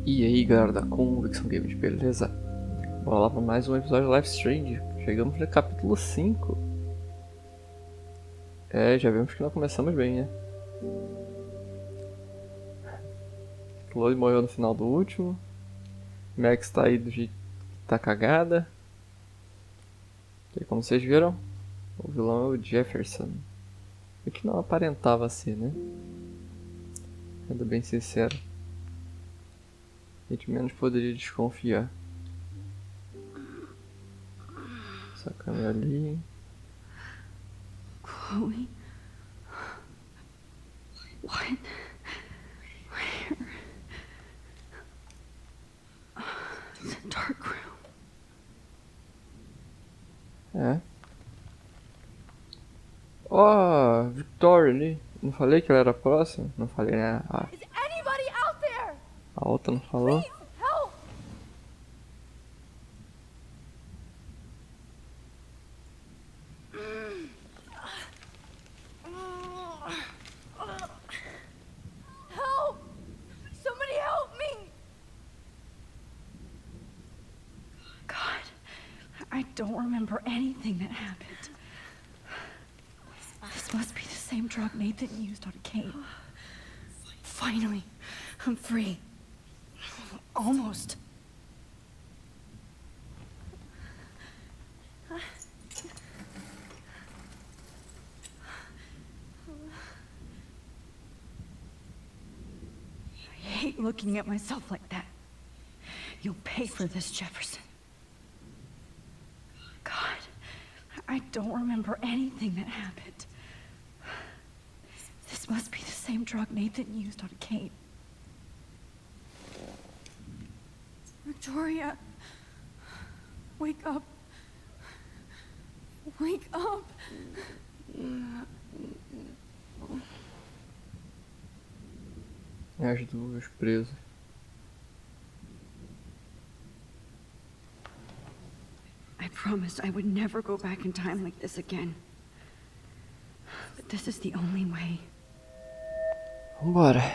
E aí galera da Convicção Games, beleza? Bora lá para mais um episódio de Live Strange. Chegamos no capítulo 5. Já vimos que não começamos bem, né? Chloe morreu no final do último. Max tá aí do jeito que tá cagada. E como vocês viram, o vilão é o Jefferson. O que não aparentava ser, né? Sendo bem sincero. A gente menos poderia desconfiar. Essa câmera ali. Chloe? What? Where? It's a dark room. Ó, Victoria ali. Não falei que ela era próxima? Não falei, né? Is anybody out there? A outra não falou? Please, help! Help! Somebody help me! God, I don't remember anything that happened. This must be the same drug Nathan used on Kate. Finally, I'm free. Almost. I hate looking at myself like that. You'll pay for this, Jefferson. God, I don't remember anything that happened. This must be the same drug Nathan used on Kate. Victoria, wake up. Wake up. As duas presas. I promised I would never go back in time like this again. But this is the only way. Vambora.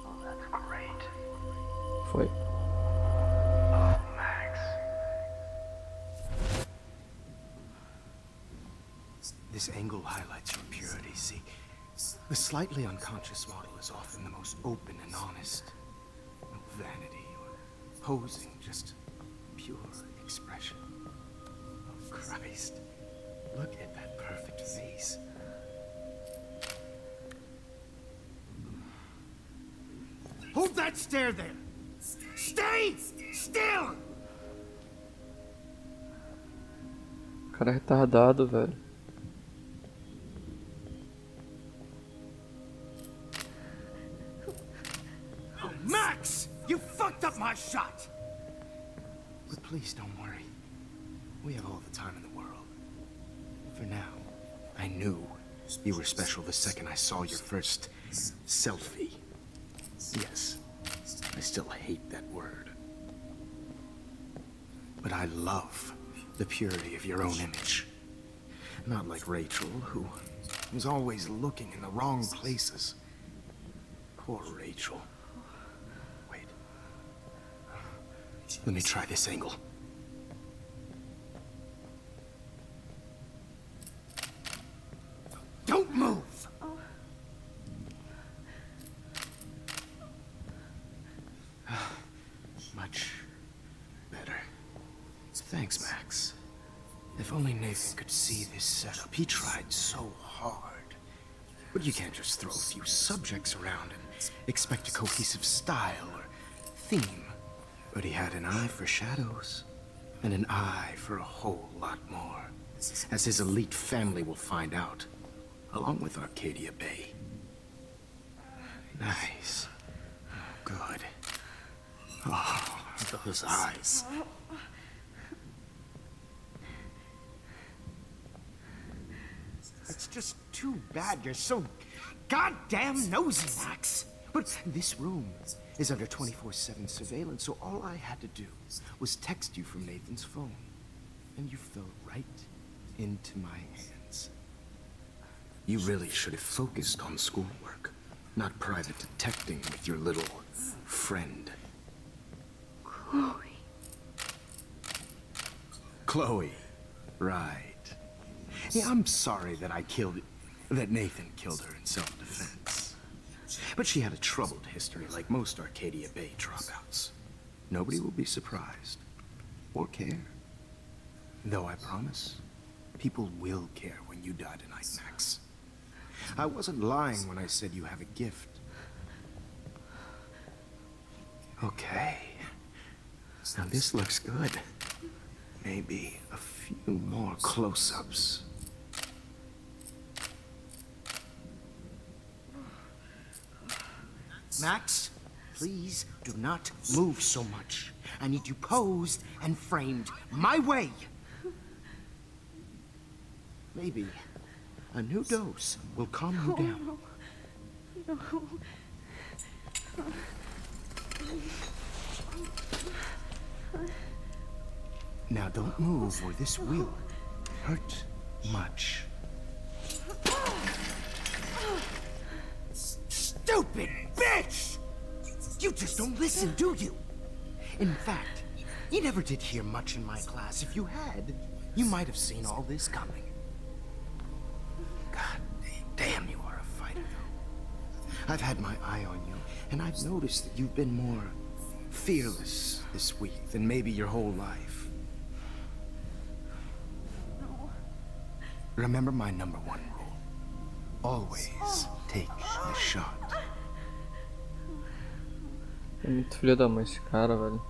Oh, that's great. Foi. Oh, Max. This angle highlights your purity, see? The slightly unconscious model is often the most open and honest. No vanity or posing, just pure expression. Oh, Christ. Look at that perfect face. Hold that stare there! Stay still! O cara é retardado, velho. Oh, Max! You fucked up my shot! But please don't worry. We have all the time in the world. For now, I knew you were special the second I saw your first selfie. Yes, I still hate that word. But I love the purity of your own image. Not like Rachel, who was always looking in the wrong places. Poor Rachel. Wait. Let me try this angle. Don't move! Much better. Thanks, Max. If only Nathan could see this setup. He tried so hard. But you can't just throw a few subjects around and expect a cohesive style or theme. But he had an eye for shadows, and an eye for a whole lot more, as his elite family will find out, along with Arcadia Bay. Nice. Oh, good. Oh, those eyes. It's just too bad you're so goddamn nosy, Max. But this room is under 24/7 surveillance, so all I had to do was text you from Nathan's phone. And you fell right into my hands. You really should have focused on schoolwork, not private detecting with your little friend. Chloe. Chloe, right. Yeah, I'm sorry that that Nathan killed her in self-defense. But she had a troubled history like most Arcadia Bay dropouts. Nobody will be surprised. Or care. Though I promise, people will care when you die tonight, Max. I wasn't lying when I said you have a gift. Okay. Now this looks good. Maybe a few more close-ups. Max, please do not move so much. I need you posed and framed my way. Maybe a new dose will calm you down. Now don't move or this will hurt much. Stupid bitch! You just don't listen, do you? In fact, you never did hear much in my class. If you had, you might have seen all this coming. God damn, you are a fighter, though. I've had my eye on you, and I've noticed that you've been more fearless this week than maybe your whole life. No. Remember my #1 rule. Always take the shot. É muito filho da mãe esse cara, velho.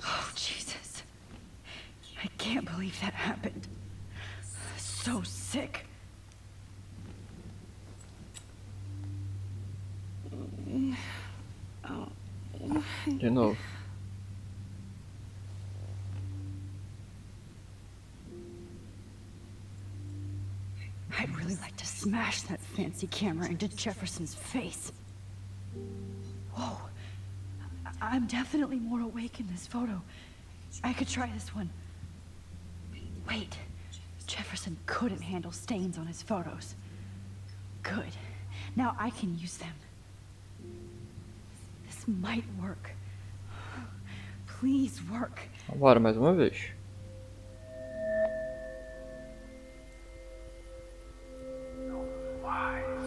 Oh, Jesus. I can't believe that happened. So sick. De novo. I'd really like to smash that fancy camera into Jefferson's face. Whoa. I'm definitely more awake in this photo. I could try this one. Wait. Jefferson couldn't handle stains on his photos. Good. Now I can use them. This might work. Please work. Bora mais uma vez.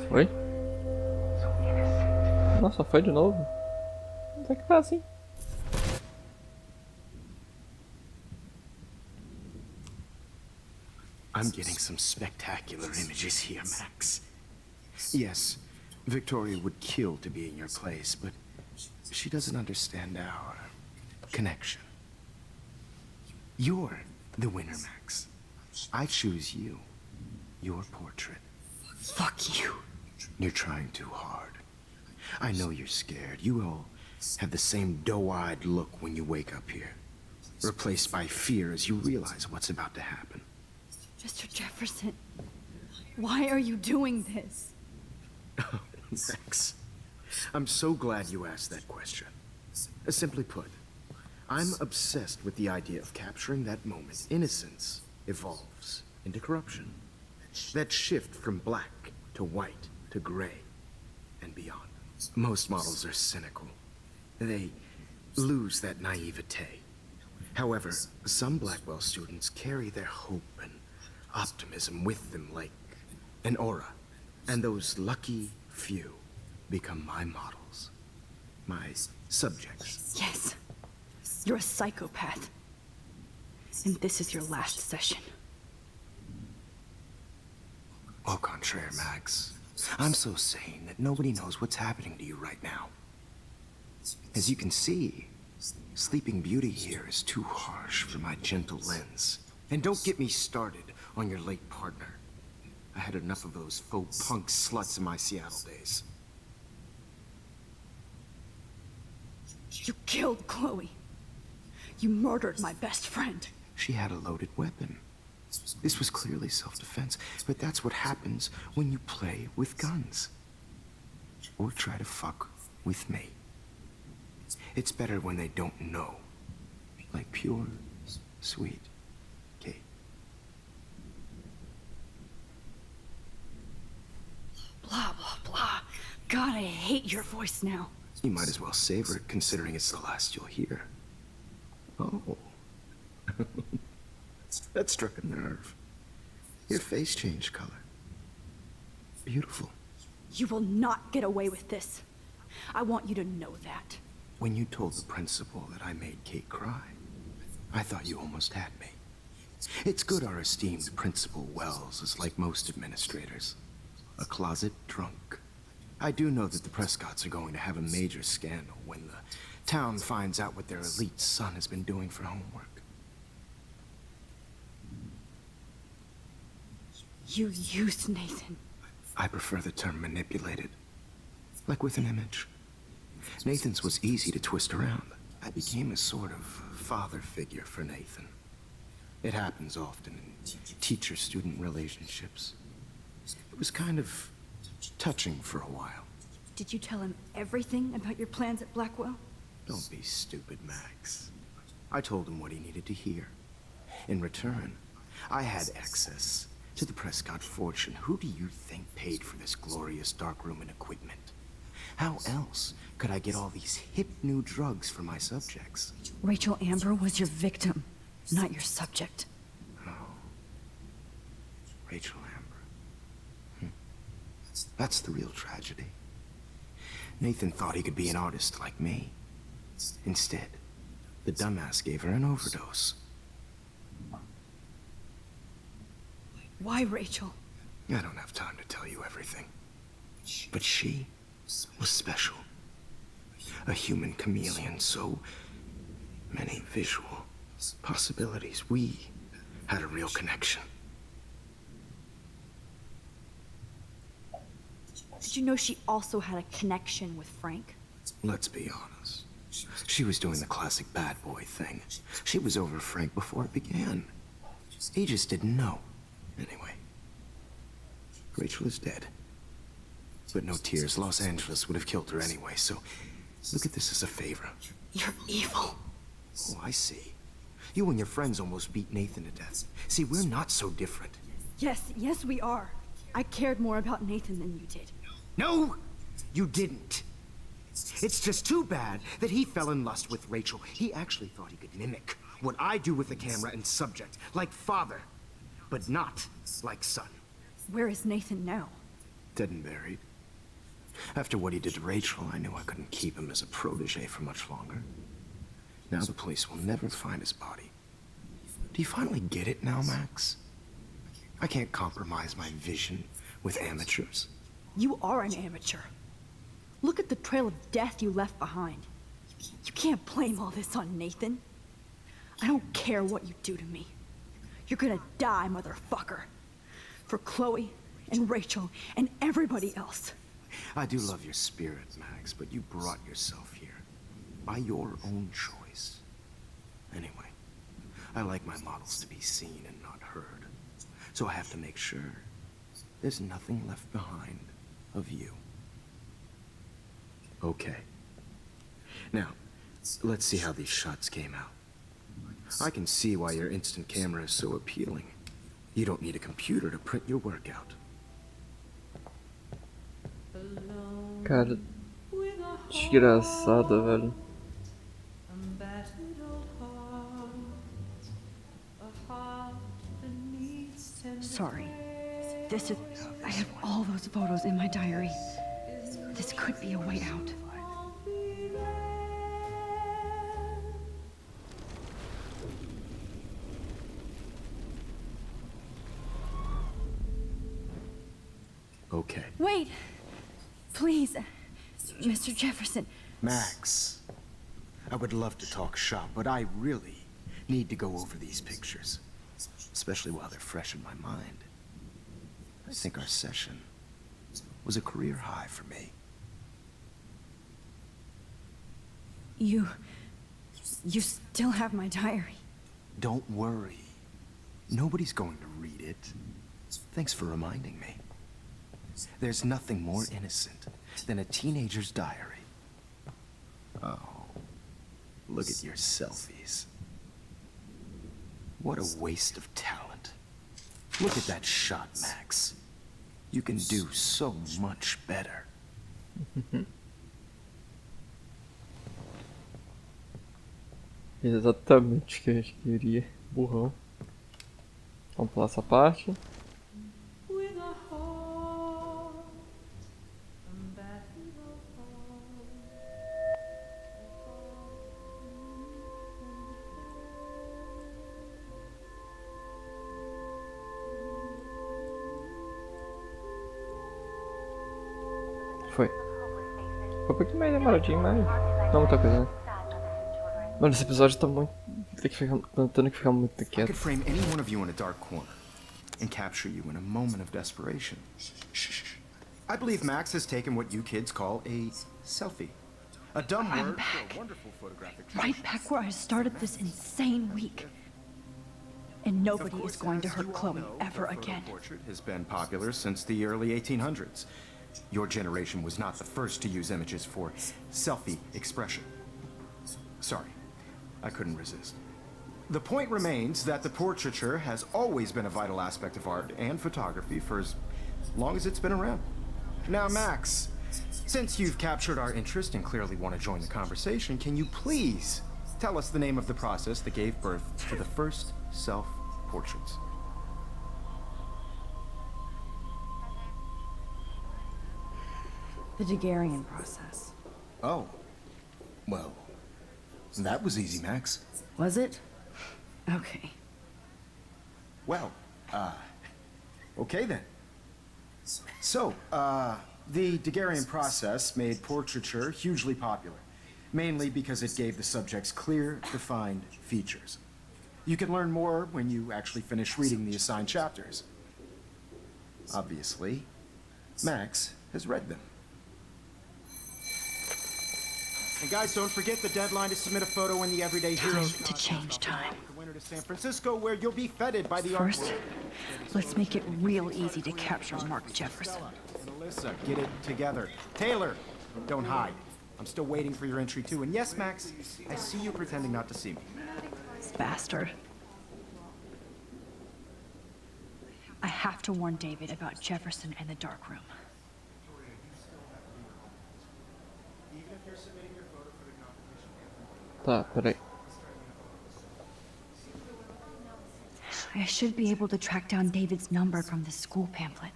Foi? Nossa, foi de novo? Até que tá assim. I'm getting some spectacular images here, Max. Yes, Victoria would kill to be in your place, but she doesn't understand our connection. You're the winner, Max. I choose you. Your portrait. Fuck you. You're trying too hard. I know you're scared. You all have the same doe-eyed look when you wake up here. Replaced by fear as you realize what's about to happen. Mr. Jefferson, why are you doing this? Max, I'm so glad you asked that question. Simply put, I'm obsessed with the idea of capturing that moment. Innocence evolves into corruption. That shift from black to white to gray and beyond. Most models are cynical. They lose that naivete. However, some Blackwell students carry their hope and optimism with them like an aura. And those lucky few become my models. My subjects. Yes. You're a psychopath. And this is your last session. Au contraire, Max. I'm so sane that nobody knows what's happening to you right now. As you can see, Sleeping Beauty here is too harsh for my gentle lens. And don't get me started on your late partner. I had enough of those faux punk sluts in my Seattle days. You killed Chloe. You murdered my best friend. She had a loaded weapon. This was clearly self-defense, but that's what happens when you play with guns. Or try to fuck with me. It's better when they don't know. Like pure, sweet Kate. Blah, blah, blah. God, I hate your voice now. You might as well savor it, considering it's the last you'll hear. Oh. That struck a nerve. Your face changed color. Beautiful. You will not get away with this. I want you to know that. When you told the principal that I made Kate cry, I thought you almost had me. It's good our esteemed Principal Wells is like most administrators. A closet drunk. I do know that the Prescotts are going to have a major scandal when the town finds out what their elite son has been doing for homework. You used Nathan. I prefer the term manipulated. Like with an image. Nathan's was easy to twist around. I became a sort of father figure for Nathan. It happens often in teacher-student relationships. It was kind of touching for a while. Did you tell him everything about your plans at Blackwell? Don't be stupid, Max. I told him what he needed to hear. In return, I had access to the Prescott fortune. Who do you think paid for this glorious darkroom and equipment? How else could I get all these hip new drugs for my subjects? Rachel Amber was your victim, not your subject. Oh. Rachel Amber. That's the real tragedy. Nathan thought he could be an artist like me. Instead, the dumbass gave her an overdose. Why, Rachel? I don't have time to tell you everything. But she was special. A human chameleon, so many visual possibilities. We had a real connection. Did you know she also had a connection with Frank? Let's be honest. She was doing the classic bad boy thing. She was over Frank before it began. He just didn't know. Anyway, Rachel is dead. But no tears. Los Angeles would have killed her anyway, so look at this as a favor. You're evil. Oh, I see. You and your friends almost beat Nathan to death. See, we're not so different. Yes, we are. I cared more about Nathan than you did. No, you didn't. It's just too bad that he fell in lust with Rachel. He actually thought he could mimic what I do with the camera and subject, like father, but not like son. Where is Nathan now? Dead and buried. After what he did to Rachel, I knew I couldn't keep him as a protege for much longer. Now the police will never find his body. Do you finally get it now, Max? I can't compromise my vision with amateurs. You are an amateur. Look at the trail of death you left behind. You can't blame all this on Nathan. I don't care what you do to me. You're gonna die, motherfucker. For Chloe and Rachel and everybody else. I do love your spirit, Max, but you brought yourself here by your own choice. Anyway, I like my models to be seen and not heard. So I have to make sure there's nothing left behind of you. Okay. Now, let's see how these shots came out. I can see why your instant camera is so appealing. You don't need a computer to print your work out. Cara, desgraçada, velho. Sorry. I have all those photos in my diary. This could be a way out. Okay. Wait! Please, Mr. Jefferson. Max, I would love to talk shop, but I really need to go over these pictures. Especially while they're fresh in my mind. I think our session was a career high for me. You still have my diary. Don't worry. Nobody's going to read it. Thanks for reminding me. There's nothing more innocent than a teenager's diary. Oh, look at your selfies. What a waste of talent. Look at that shot, Max. You can do so much better. Exatamente o que a gente queria. Burrão. Vamos pular essa parte. Foi. Foi um pouquinho mais demoradinho, mas não muita coisa, né? Mano, esse episódio tá muito... tentando que ficar muito I pequeno. could frame any one of you in a dark corner and capture you in a moment of desperation. Shh. I believe Max has taken what you kids call a selfie. A dumb I'm word back. for a wonderful photographic Right back where I started this insane week. And nobody is going to hurt Chloe ever again. Portrait has been popular since the early 1800s. Your generation was not the first to use images for selfie expression. Sorry, I couldn't resist. The point remains that the portraiture has always been a vital aspect of art and photography for as long as it's been around. Now, Max, since you've captured our interest and clearly want to join the conversation, can you please tell us the name of the process that gave birth to the first self-portraits? The Daguerrean process. Oh, well, that was easy, Max. Was it? Okay. Well, okay then. So, the Daguerrean process made portraiture hugely popular, mainly because it gave the subjects clear, defined features. You can learn more when you actually finish reading the assigned chapters. Obviously, Max has read them. And guys, don't forget the deadline to submit a photo in the Everyday Heroes. Time to change time. The winter to San Francisco, where you'll be feted by the First, art world. let's make it real easy to capture Mark Jefferson. And Alyssa, get it together. Taylor, don't hide. I'm still waiting for your entry too. And yes, Max, I see you pretending not to see me. Bastard. I have to warn David about Jefferson and the dark room. Tá, peraí. I should be able to track down David's number from the school pamphlet.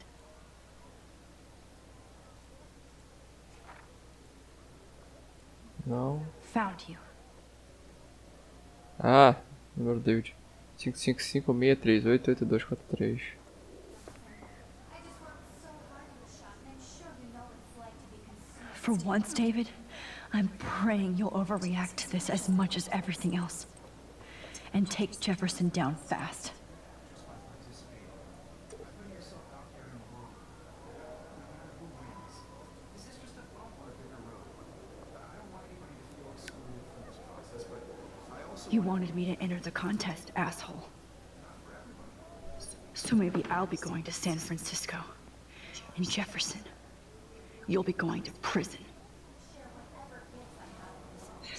Não. Found you. Ah, número David. 555-638-8243. For once, David, I'm praying you'll overreact to this as much as everything else. And take Jefferson down fast. You wanted me to enter the contest, asshole. So maybe I'll be going to San Francisco. And Jefferson, you'll be going to prison.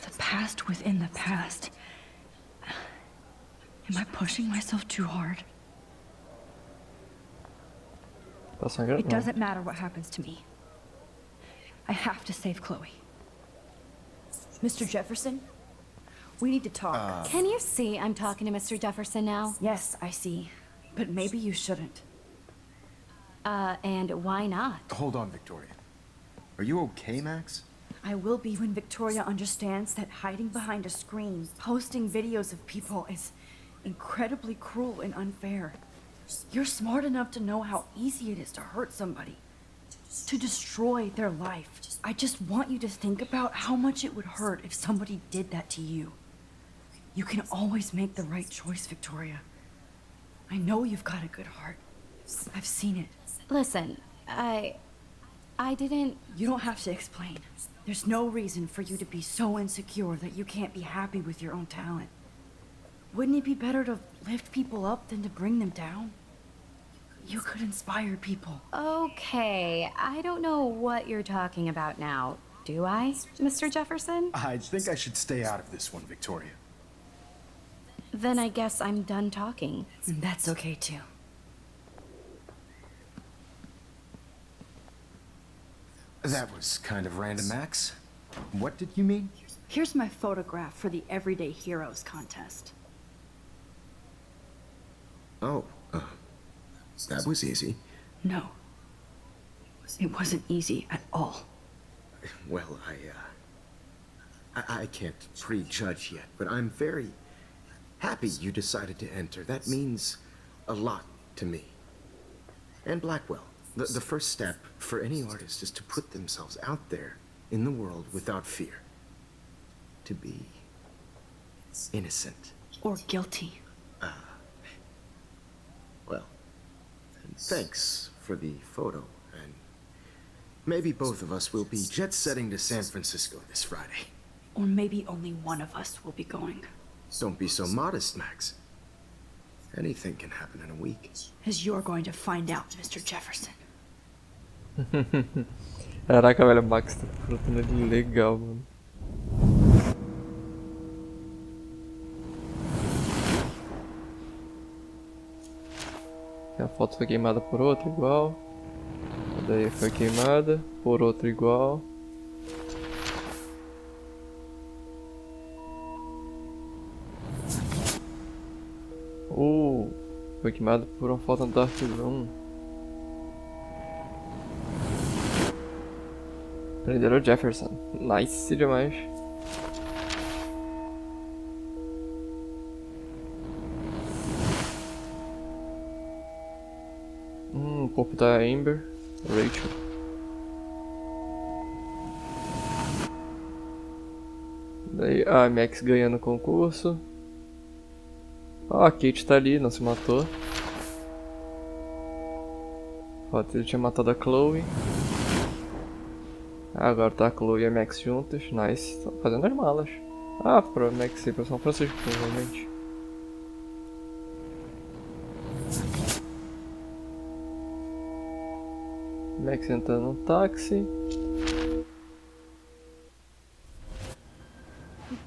The past within the past. Am I pushing myself too hard? Tá sangrando? It doesn't matter what happens to me. I have to save Chloe. Mr. Jefferson, we need to talk. Can you see I'm talking to Mr. Jefferson now? Yes, I see. But maybe you shouldn't. And why not? Hold on, Victoria. Are you okay, Max? I will be when Victoria understands that hiding behind a screen, posting videos of people is incredibly cruel and unfair. You're smart enough to know how easy it is to hurt somebody, to destroy their life. I just want you to think about how much it would hurt if somebody did that to you. You can always make the right choice, Victoria. I know you've got a good heart. I've seen it. Listen, I didn't... You don't have to explain. There's no reason for you to be so insecure that you can't be happy with your own talent. Wouldn't it be better to lift people up than to bring them down? You could inspire people. Okay, I don't know what you're talking about now. Do I, Mr. Jefferson? I think I should stay out of this one, Victoria. Then I guess I'm done talking. And that's okay too. That was kind of random, Max. What did you mean? Here's my photograph for the Everyday Heroes contest. Oh, that was easy. No. It wasn't easy at all. Well, I can't prejudge yet, but I'm very happy you decided to enter. That means a lot to me. And Blackwell. The first step for any artist is to put themselves out there in the world without fear. To be innocent. Or guilty. Well, thanks for the photo, and maybe both of us will be jet-setting to San Francisco this Friday. Or maybe only one of us will be going. Don't be so modest, Max. Anything can happen in a week. As you're going to find out, Mr. Jefferson. Caraca, velho, o Max tá frutando ali legal, mano. A foto foi queimada por outra igual. A daí foi queimada por outra igual. Foi queimado por uma foto no Dark Room. Prenderam o Jefferson. Nice demais. O corpo da Amber. Rachel. Daí a Max ganhando o concurso. A Kate tá ali, não se matou. Ó, ele tinha matado a Chloe. Agora tá a Chloe e a Max juntas. Nice. Estão fazendo as malas. Pra Max ir pra São Francisco, provavelmente. Max entrando no táxi.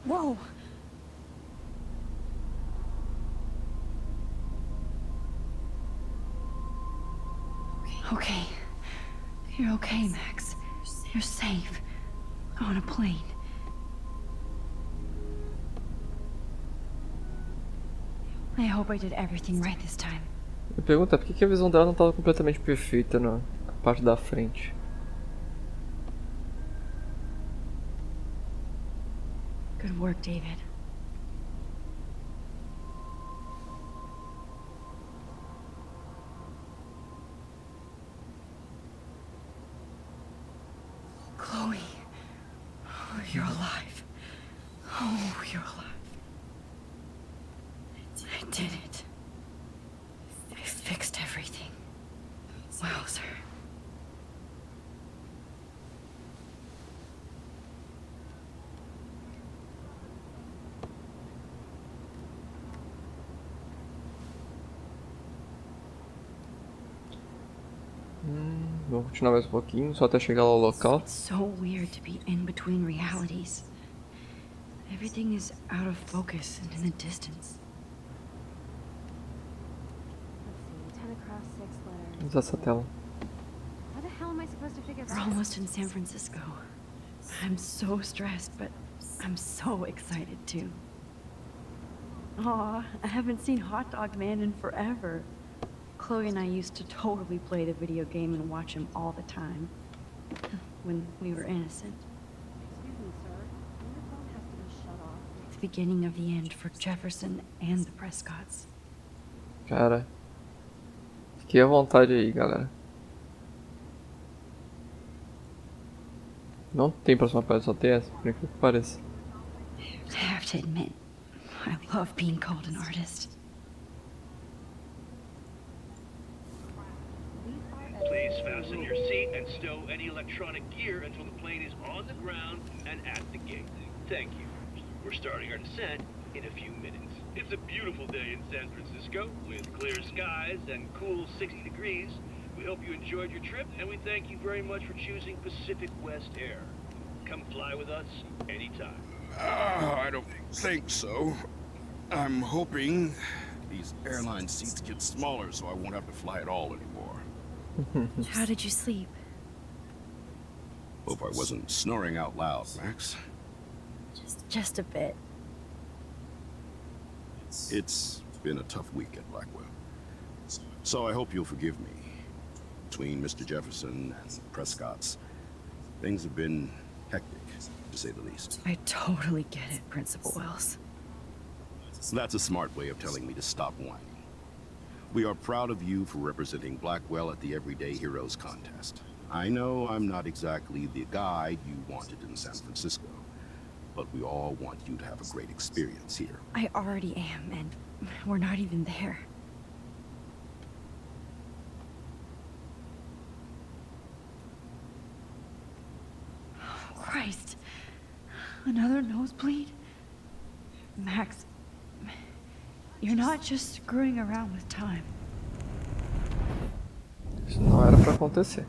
Whoa! Okay. You're okay, Max. You're safe. On a plane. I hope I did everything right this time. Me pergunta por que a visão dela não estava completamente perfeita na parte da frente. Good work, David. Chloe. Oh, you're alive. Oh, you're alive. I did it. I fixed everything. Wow, sir. Vamos continuar mais um pouquinho, só até chegar lá ao local. It's so weird to be in between realities. Everything is out of focus and in the distance. Let's see, 10 across 6 letters. Vamos usar essa tela. How the hell am I supposed to figure We're that almost in San Francisco. I'm so stressed, but I'm so excited too. Aw, I haven't seen Hot Dog Man in forever. Chloe and I used to totally play the video game and watch him all the time. When we were innocent. Excuse me, sir. Your phone has to be shut off. It's the beginning of the end for Jefferson and the Prescotts. Cara, fiquei à vontade aí, galera. Não tem próxima página, só tem essa, por incrível que pareça. I have to admit, I love being called an artist. Please Please fasten your seat and stow any electronic gear until the plane is on the ground and at the gate. Thank you. We're starting our descent in a few minutes. It's a beautiful day in San Francisco with clear skies and cool 60 degrees. We hope you enjoyed your trip, and we thank you very much for choosing Pacific West Air. Come fly with us anytime. I don't think so. I'm hoping these airline seats get smaller so I won't have to fly at all anymore. How did you sleep? Hope I wasn't snoring out loud, Max. Just a bit. It's been a tough week at Blackwell. So I hope you'll forgive me. Between Mr. Jefferson and Prescott's, things have been hectic, to say the least. I totally get it, Principal Wells. That's a smart way of telling me to stop whining. We are proud of you for representing Blackwell at the Everyday Heroes contest. I know I'm not exactly the guide you wanted in San Francisco, but we all want you to have a great experience here. I already am, and we're not even there. Christ. Another nosebleed? Max, you're not just screwing around with time. Isso não era pra acontecer.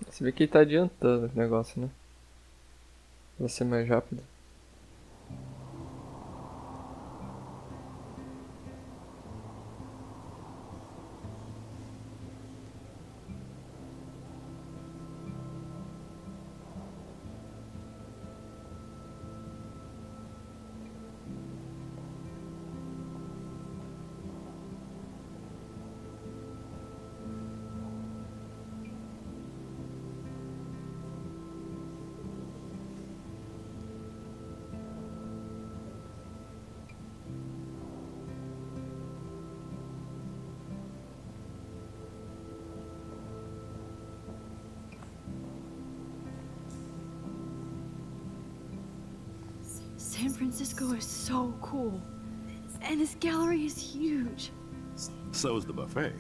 Você vê que ele tá adiantando o negócio, né? Pra ser mais rápido. San Francisco is so cool. And this gallery is huge. So is the buffet.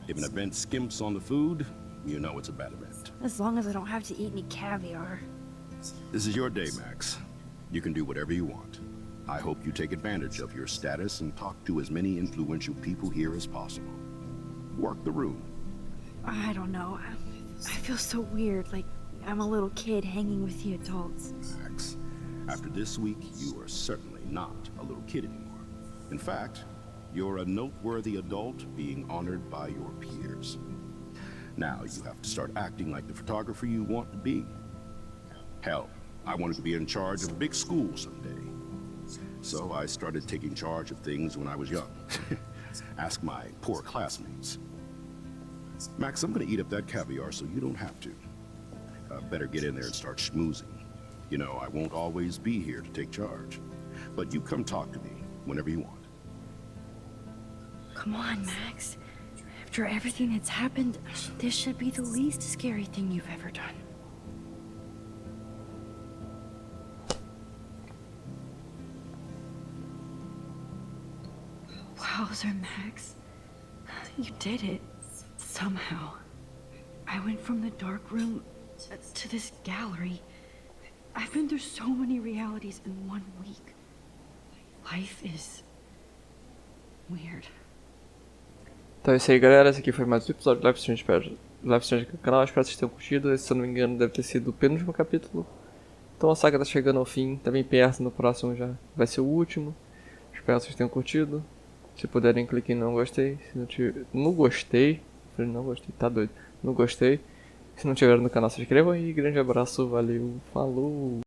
If an event skimps on the food, you know it's a bad event. As long as I don't have to eat any caviar. This is your day, Max. You can do whatever you want. I hope you take advantage of your status and talk to as many influential people here as possible. Work the room. I don't know. I feel so weird, like I'm a little kid hanging with the adults. Max, after this week, you are certainly not a little kid anymore. In fact, you're a noteworthy adult being honored by your peers. Now you have to start acting like the photographer you want to be. Hell, I wanted to be in charge of a big school someday. So I started taking charge of things when I was young. Ask my poor classmates. Max, I'm gonna eat up that caviar so you don't have to. Better get in there and start schmoozing. You know, I won't always be here to take charge. But you come talk to me whenever you want. Come on, Max. After everything that's happened, this should be the least scary thing you've ever done. Wowzer, Max. You did it. Somehow. I went from the dark room to this gallery. I've been through so many realities in 1 week. Life is weird. Então é isso aí, galera. Esse aqui foi mais um episódio de Live Stream. Live Stream aqui no canal. Espero que vocês tenham curtido. Esse, se eu não me engano, deve ter sido o penúltimo capítulo. Então a saga tá chegando ao fim. Tá bem perto. No próximo já vai ser o último. Espero que vocês tenham curtido. Se puderem, cliquem em não gostei. Se não tiver... No gostei. Falei, não gostei. Tá doido. Não gostei. Se não tiver no canal, se inscrevam. E grande abraço. Valeu. Falou.